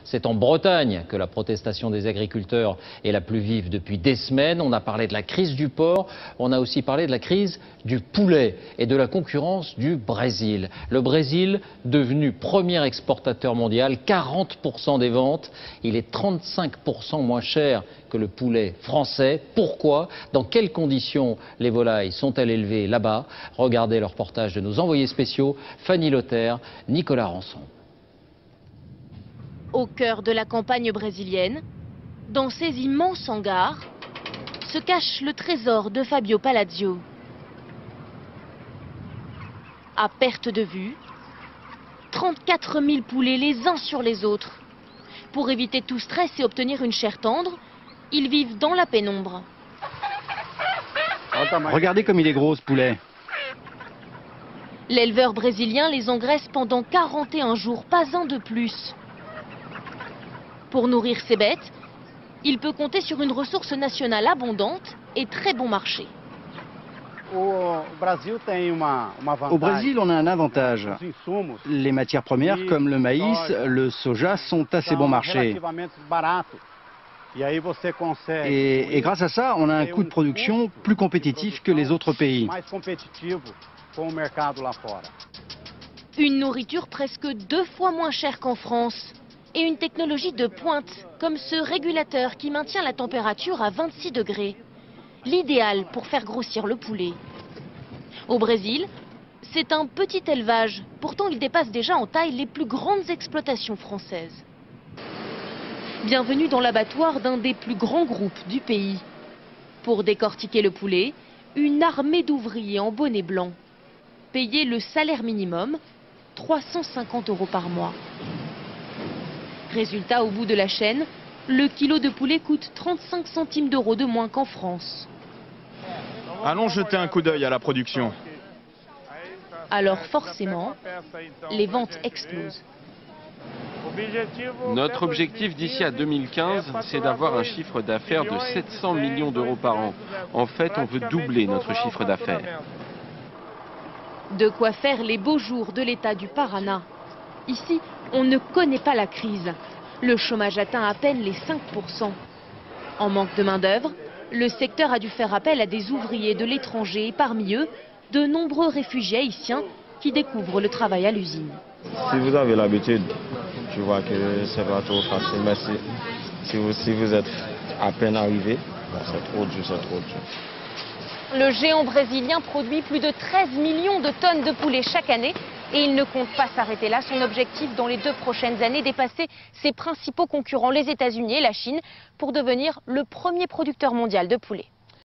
C'est en Bretagne que la protestation des agriculteurs est la plus vive depuis des semaines. On a parlé de la crise du porc, on a aussi parlé de la crise du poulet et de la concurrence du Brésil. Le Brésil, devenu premier exportateur mondial, 40% des ventes, il est 35% moins cher que le poulet français. Pourquoi? Dans quelles conditions les volailles sont-elles élevées là-bas? Regardez le reportage de nos envoyés spéciaux, Fanny Lothaire, Nicolas Rançon. Au cœur de la campagne brésilienne, dans ces immenses hangars, se cache le trésor de Fabio Palazzo. À perte de vue, 34 000 poulets les uns sur les autres. Pour éviter tout stress et obtenir une chair tendre, ils vivent dans la pénombre. Regardez comme il est gros ce poulet. L'éleveur brésilien les engraisse pendant 41 jours, pas un de plus. Pour nourrir ses bêtes, il peut compter sur une ressource nationale abondante et très bon marché. Au Brésil, on a un avantage. Les matières premières comme le maïs, le soja sont assez bon marché. Et grâce à ça, on a un coût de production plus compétitif que les autres pays. Une nourriture presque 2 fois moins chère qu'en France. Et une technologie de pointe, comme ce régulateur qui maintient la température à 26 degrés. L'idéal pour faire grossir le poulet. Au Brésil, c'est un petit élevage. Pourtant, il dépasse déjà en taille les plus grandes exploitations françaises. Bienvenue dans l'abattoir d'un des plus grands groupes du pays. Pour décortiquer le poulet, une armée d'ouvriers en bonnet blanc. Payés le salaire minimum, 350 € par mois. Résultat, au bout de la chaîne, le kilo de poulet coûte 35 centimes d'euros de moins qu'en France. Allons jeter un coup d'œil à la production. Alors forcément, les ventes explosent. Notre objectif d'ici à 2015, c'est d'avoir un chiffre d'affaires de 700 millions d'euros par an. En fait, on veut doubler notre chiffre d'affaires. De quoi faire les beaux jours de l'État du Paraná. Ici, on ne connaît pas la crise. Le chômage atteint à peine les 5%. En manque de main-d'œuvre, le secteur a dû faire appel à des ouvriers de l'étranger et parmi eux, de nombreux réfugiés haïtiens qui découvrent le travail à l'usine. Si vous avez l'habitude, je vois que c'est pas trop facile, mais si vous êtes à peine arrivé, c'est trop dur, c'est trop dur. Le géant brésilien produit plus de 13 millions de tonnes de poulet chaque année et il ne compte pas s'arrêter là. Son objectif dans les 2 prochaines années, dépasser ses principaux concurrents, les États-Unis et la Chine, pour devenir le premier producteur mondial de poulet.